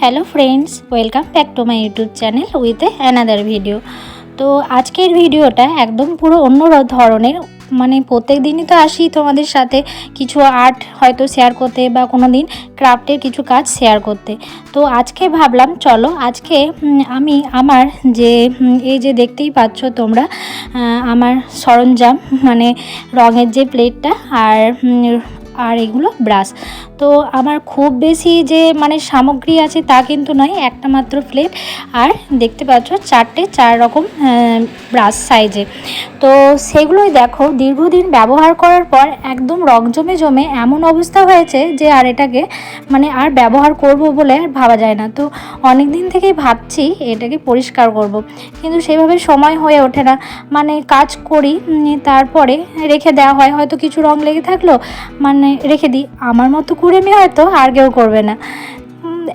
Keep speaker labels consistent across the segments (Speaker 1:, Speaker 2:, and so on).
Speaker 1: Hello friends, welcome back to my YouTube channel with another video. तो आजकेर भिडियोटा एकदम पुरो अन्य धरनेर মানে প্রত্যেক দিনই তো আসি তোমাদের সাথে কিছু আর্ট হয়তো শেয়ার করতে বা কোনো দিন ক্রাফটের কিছু কাজ শেয়ার করতে। তো আজকে ভাবলাম চলো আজকে আমি আমার যে এই যে দেখতেই পাচ্ছ তোমরা আমার সরঞ্জাম মানে রঙের যে প্লেটটা আর এগুলো ব্রাশ। তো আমার খুব বেশি যে মানে সামগ্রী আছে তা কিন্তু নয়, একটা মাত্র প্লেট আর দেখতে পাচ্ছ চার রকম ব্রাশ সাইজে। তো সেগুলোই দেখো দীর্ঘদিন ব্যবহার করার পর একদম রং জমে এমন অবস্থা হয়েছে যে আর এটাকে মানে আর ব্যবহার করব বলে ভাবা যায় না। তো অনেক দিন থেকেই ভাবছি এটাকে পরিষ্কার করব, কিন্তু সেভাবে সময় হয়ে ওঠে না। মানে কাজ করি তারপরে রেখে দেওয়া হয়, হয়তো কিছু রং লেগে থাকলো মানে রেখে দিই, আমার মতো কুড়েমি হয়তো আর কেউ করবে না।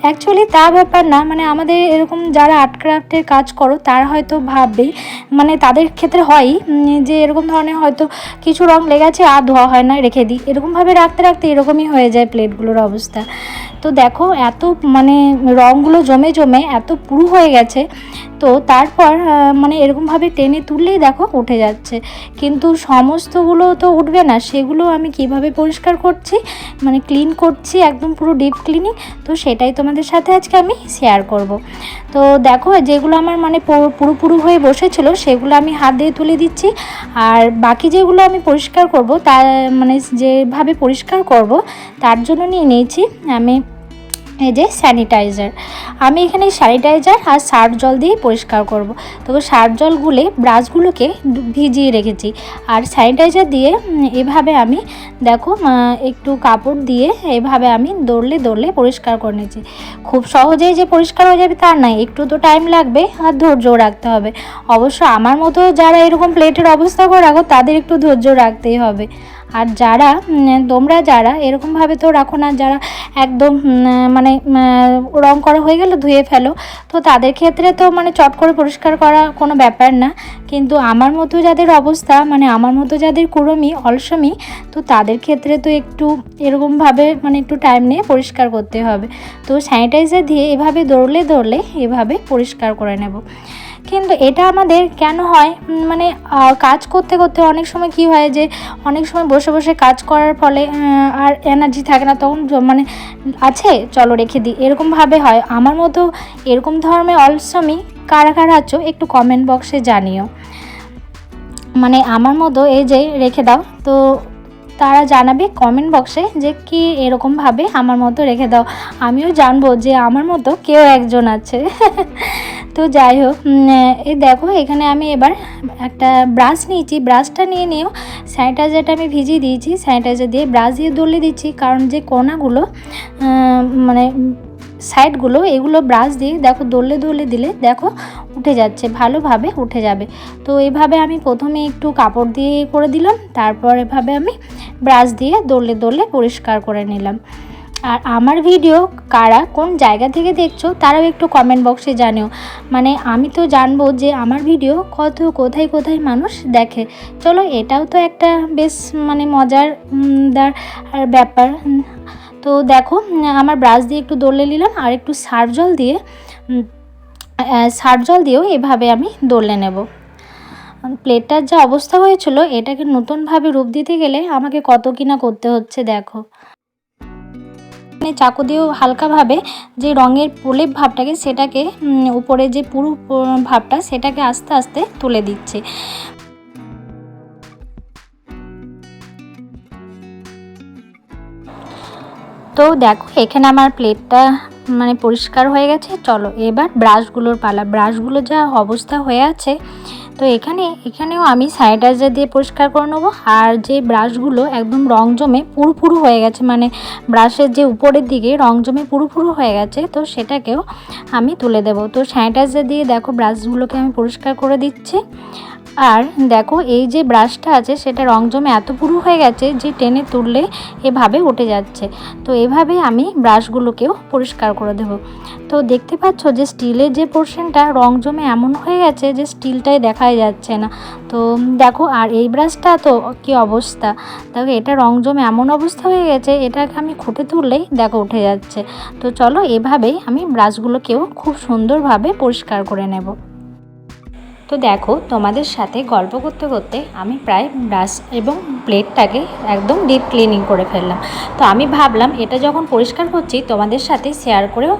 Speaker 1: অ্যাকচুয়ালি তা ব্যাপার না, মানে আমাদের এরকম যারা আর্ট ক্রাফটের কাজ করো তারা হয়তো ভাববেই মানে তাদের ক্ষেত্রে হয় যে এরকম ধরনের হয়তো কিছু রং লেগেছে আর ধোয়া হয় না, রেখে দিই, এরকমভাবে রাখতে এরকমই হয়ে যায় প্লেটগুলোর অবস্থা। তো দেখো এত মানে রঙগুলো জমে এত পুরু হয়ে গেছে। তো তারপর মানে এরকমভাবে টেনে তুললেই দেখো উঠে যাচ্ছে, কিন্তু সমস্তগুলো তো উঠবে না, সেগুলো আমি কিভাবে পরিষ্কার করছি মানে ক্লিন করছি একদম পুরো ডিপ ক্লিনিং, তো সেটাই তোমাদের সাথে আজকে আমি শেয়ার করব। তো দেখো যেগুলো আমার মানে পুরো হয়ে বসেছিল সেগুলো আমি হাত দিয়ে তুলে দিচ্ছি, আর বাকি যেগুলো আমি পরিষ্কার করব তার মানে যেভাবে পরিষ্কার করব তার জন্য নিয়ে নিয়েছি আমি এই যে স্যানিটাইজার। আমি এখানে স্যানিটাইজার আর সার্ফ জল দিয়ে পরিষ্কার করব। তবে সার্ফ জল গুলে ব্রাশগুলোকে ভিজিয়ে রেখেছি, আর স্যানিটাইজার দিয়ে এভাবে আমি দেখো একটু কাপড় দিয়ে এভাবে আমি দৌড়লে পরিষ্কার করে নিয়েছি। খুব সহজেই যে পরিষ্কার হয়ে যাবে তা নয়, একটু তো টাইম লাগবে আর ধৈর্য রাখতে হবে। অবশ্য আমার মতো যারা এরকম প্লেটের অবস্থা করে রাখো তাদের একটু ধৈর্য রাখতেই হবে। আর যারা তোমরা যারা এরকমভাবে তো রাখো না, যারা একদম মানে রং করা হয়ে গেল ধুয়ে ফেলো, তো তাদের ক্ষেত্রে তো মানে চট করে পরিষ্কার করা কোনো ব্যাপার না। কিন্তু আমার মতো যাদের অবস্থা মানে আমার মতো যাদের কুড়মি অলসমি, তো তাদের ক্ষেত্রে তো একটু এরকমভাবে মানে একটু টাইম নিয়ে পরিষ্কার করতে হবে। তো স্যানিটাইজার দিয়ে এভাবে দৌড়লে এভাবে পরিষ্কার করে নেব। কিন্তু এটা আমাদের কেন হয় মানে কাজ করতে অনেক সময় কি হয় যে অনেক সময় বসে কাজ করার ফলে আর এনার্জি থাকে না, তখন মানে আছে চলো রেখে দিই, এরকমভাবে হয়। আমার মতো এরকম ধরনের অলসমি কারা আছো একটু কমেন্ট বক্সে জানিও, মানে আমার মতো এই যে রেখে দাও, তো তারা জানাবে কমেন্ট বক্সে যে কি এরকমভাবে আমার মতো রেখে দাও, আমিও জানবো যে আমার মতো কেউ একজন আছে। তো যাই হোক, এই দেখো এখানে আমি এবার একটা ব্রাশ নিয়েছি, ব্রাশটা নিয়েও স্যানিটাইজারটা আমি ভিজিয়ে দিয়েছি, স্যানিটাইজার দিয়ে ব্রাশ দিয়ে দলে দিচ্ছি, কারণ যে কোনাগুলো মানে সাইডগুলো এগুলো ব্রাশ দিয়ে দেখো দলে দিলে দেখো উঠে যাচ্ছে, ভালোভাবে উঠে যাবে। তো এভাবে আমি প্রথমে একটু কাপড় দিয়ে করে দিলাম, তারপর এভাবে আমি ব্রাশ দিয়ে দলে পরিষ্কার করে নিলাম। আর আমার ভিডিও কারা কোন জায়গা থেকে দেখছো তারাও একটু কমেন্ট বক্সে জানিও, মানে আমি তো জানবো যে আমার ভিডিও কোথায় মানুষ দেখে। চলো এটাও তো একটা বেশ মানে মজার ব্যাপার। তো দেখো আমার ব্রাশ দিয়ে একটু দলে নিলাম, আর একটু সার্ফ জল দিয়েও এভাবে আমি দলে নেব। প্লেটটার যা অবস্থা হয়েছিল এটাকে নতুনভাবে রূপ দিতে গেলে আমাকে কত কিনা করতে হচ্ছে দেখো। চাকু দিয়েও হালকাভাবে যে রঙের প্রলেপ ভাবটাকে সেটাকে উপরে যে পুরো ভাবটা সেটাকে আস্তে আস্তে তুলে দিচ্ছে। তো দেখো এখানে আমার প্লেটটা মানে পরিষ্কার হয়ে গেছে। চলো এবার ব্রাশগুলোর পালা, ব্রাশগুলো যা অবস্থা হয়ে আছে, তো এখানেও আমি স্যানিটাইজার দিয়ে পরিষ্কার করে নেবো। আর যে ব্রাশগুলো একদম রং জমে পুরু হয়ে গেছে, মানে ব্রাশের যে উপরের দিকে রং জমে পুরু হয়ে গেছে, তো সেটাকেও আমি তুলে দেব। তো স্যানিটাইজার দিয়ে দেখো ব্রাশগুলোকে আমি পরিষ্কার করে দিচ্ছি। আর দেখো এই যে ব্রাশটা আছে সেটা রং জমে এত পুরু হয়ে গেছে যে টেনে তুললে এভাবে উঠে যাচ্ছে। তো এভাবে আমি ব্রাশগুলোকেও পরিষ্কার করে দেব। তো দেখতে পাচ্ছ যে স্টিলের যে পোর্শনটা রং জমে এমন হয়ে গেছে যে স্টিলটাই দেখাই যাচ্ছে না। তো দেখো আর এই ব্রাশটা তো কি অবস্থা, দেখো এটা রং জমে এমন অবস্থা হয়ে গেছে, এটাকে আমি খুঁটে তুললেই দেখো উঠে যাচ্ছে। তো চলো এভাবেই আমি ব্রাশগুলোকেও খুব সুন্দরভাবে পরিষ্কার করে নেব। তো দেখো তোমাদের সাথে গল্প করতে করতে আমি প্রায় ব্রাশ এবং প্লেটটাকে একদম ডিপ ক্লিনিং করে ফেললাম। তো আমি ভাবলাম এটা যখন পরিষ্কার করছি তোমাদের সাথে শেয়ার করেও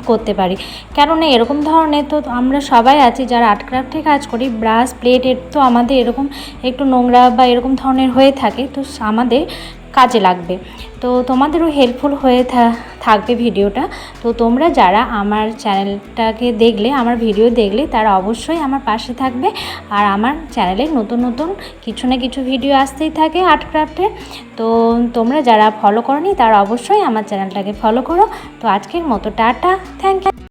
Speaker 1: করতে পারি, কেননা এরকম ধরনের তো আমরা সবাই আছি যারা আর্ট ক্রাফটে কাজ করি, ব্রাশ প্লেট এর তো আমাদের এরকম একটু নোংরা বা এরকম ধরনের হয়ে থাকে, তো আমাদের কাজে লাগবে। তো তোমাদেরও হেল্পফুল হয়ে থাকবে ভিডিওটা। তো তোমরা যারা আমার চ্যানেলটাকে দেখলে, আমার ভিডিও দেখলে, তারা অবশ্যই আমার পাশে থাকবে। আর আমার চ্যানেলে নতুন নতুন কিছু না কিছু ভিডিও আসতেই থাকে আর্ট ক্রাফটের। তো তোমরা যারা ফলো করোনি তারা অবশ্যই আমার চ্যানেলটাকে ফলো করো। তো আজকের মতো টাটা, থ্যাংক ইউ।